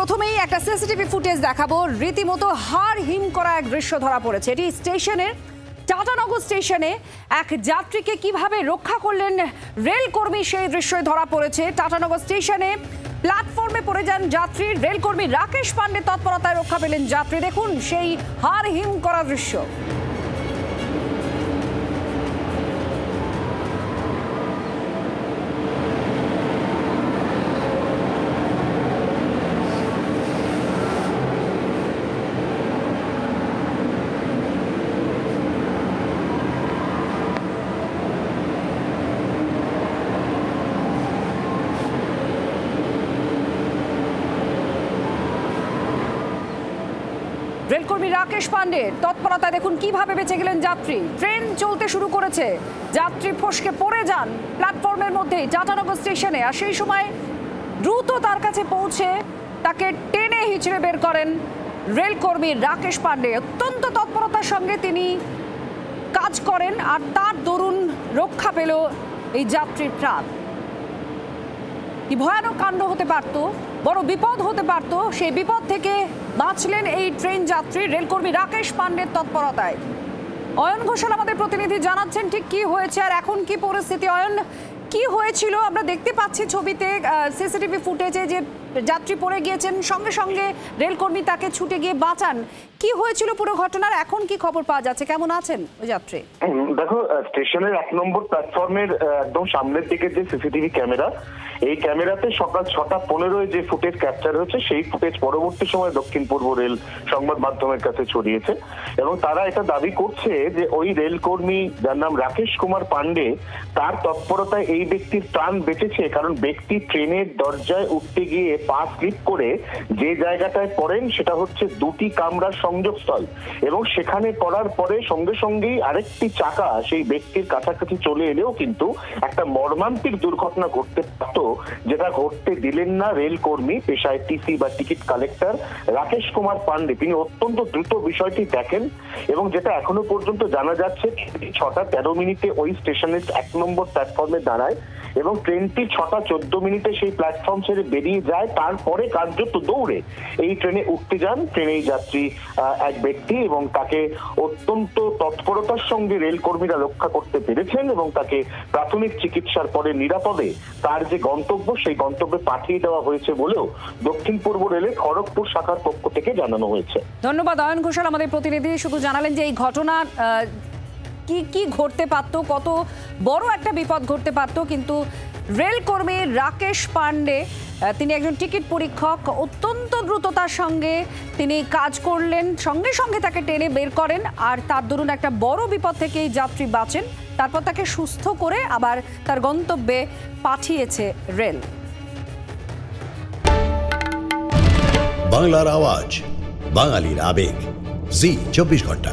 প্রথমেই একটা CCTV footage দেখাবো। রীতিমতো হাড় হিম করা এক দৃশ্য ধরা পড়েছে। এটি স্টেশনের টাটানগর স্টেশনে এক যাত্রীকে কিভাবে রক্ষা করলেন রেলকর্মী, সেই দৃশ্যই ধরা পড়েছে। টাটানগর স্টেশনে প্ল্যাটফর্মে পড়ে যান যাত্রী, রেলকর্মী রাকেশ পান্ডে তৎপরতায় রক্ষা পেলেন যাত্রী। দেখুন সেই হাড় হিম করা দৃশ্য। রেলকর্মী রাকেশ পান্ডে তৎপরতায় দেখুন কিভাবে বেঁচে গেলেন যাত্রী। ট্রেন চলতে শুরু করেছে, যাত্রী ফসকে পড়ে যান প্ল্যাটফর্মের মধ্যেই টাটানগর স্টেশনে। আর সেই সময় দ্রুত তার কাছে পৌঁছে তাকে টেনে হিঁচড়ে বের করেন রেলকর্মী রাকেশ পান্ডে। অত্যন্ত তৎপরতার সঙ্গে তিনি কাজ করেন আর তার দরুন রক্ষা পেল এই যাত্রীর প্রাণ। কি ভয়ানক কাণ্ড হতে পারত, বড় বিপদ হতে পারত, সেই বিপদ থেকে বাঁচলেন এই ট্রেন যাত্রী রেলকর্মী রাকেশ পান্ডের তৎপরতায়। অয়ন ঘোষাল আমাদের প্রতিনিধি জানাচ্ছেন ঠিক কি হয়েছে আর এখন কি পরিস্থিতি। অয়ন, কি হয়েছিল? আমরা দেখতে পাচ্ছি ছবিতে সিসিটিভি ফুটেজে যে যাত্রী পড়ে গিয়েছেন, সঙ্গে সঙ্গে রেলকর্মী তাকে ছুটে গিয়ে বাঁচান। কি হয়েছিল পুরো ঘটনার, এখন কি খবর পাওয়া যাচ্ছে, কেমন আছেন ওই যাত্রী? দেখো, স্টেশনের 1 নম্বর প্ল্যাটফর্মের একদম সামনের দিকে যে সিসিটিভি ক্যামেরা, এই ক্যামেরাতে সকাল 6:15 যে ফুটেজ ক্যাপচার হয়েছে, সেই ফুটেজ পরবর্তী সময় দক্ষিণ পূর্ব রেল সংবাদ মাধ্যমের কাছে ছড়িয়েছে এবং তারা এটা দাবি করছে যে ওই রেলকর্মী যার নাম রাকেশ কুমার পান্ডে, তার তৎপরতায় এই ব্যক্তির প্রাণ বেঁচেছে। কারণ ব্যক্তি ট্রেনের দরজায় উঠতে গিয়ে পা স্লিপ করে যে জায়গাটায় পড়েন সেটা হচ্ছে দুটি কামরার সংযোগস্থল এবং সেখানে পড়ার পরে সঙ্গে সঙ্গেই আরেকটি চাকা সেই ব্যক্তির কাছাকাছি চলে এলেও কিন্তু একটা মর্মান্তিক দুর্ঘটনা ঘটতে পারত, যেটা ঘটতে দিলেন না রেলকর্মী, পেশায় টিসি বা টিকিট কালেক্টর রাকেশ কুমার পান্ডে। তিনি অত্যন্ত দ্রুত বিষয়টি দেখেন এবং যেটা এখনো পর্যন্ত জানা যাচ্ছে 6:13 ওই স্টেশনের 1 নম্বর প্ল্যাটফর্মে দাঁড়ায় এবং ট্রেনটি 6:14 সেই প্ল্যাটফর্ম ছেড়ে বেরিয়ে যায়। তারপরে কার্যত দৌড়ে এই ট্রেনে উঠতে যান ট্রেনের যাত্রী এক ব্যক্তি এবং তাকে অত্যন্ত তৎপরতার সঙ্গে রেলকর্মীরা রক্ষা করতে পেরেছেন এবং তাকে প্রাথমিক চিকিৎসার পরে নিরাপদে তার যে গন্তব্য সেই গন্তব্যে পাঠিয়ে দেওয়া হয়েছে বলেও দক্ষিণ পূর্ব রেলের খড়গপুর শাখার পক্ষ থেকে জানানো হয়েছে। ধন্যবাদ অয়ন ঘোষাল আমাদের প্রতিনিধি। শুধু জানালেন যে এই ঘটনা কি কি ঘটতে পারতো, কত বড় একটা বিপদ ঘটতে পারতো, কিন্তু রেলকর্মী রাকেশ পান্ডে তিনি একজন টিকিট পরীক্ষক, অত্যন্ত দ্রুততার সঙ্গে তিনি কাজ করলেন, সঙ্গে সঙ্গে তাকে টেনে বের করেন আর তার দরুন একটা বড় বিপদ থেকে এই যাত্রী বাঁচেন। তারপর তাকে সুস্থ করে আবার তার গন্তব্যে পাঠিয়েছে রেল। বাংলার আওয়াজ, বাঙালির আবেগ, জি 24 ঘন্টা।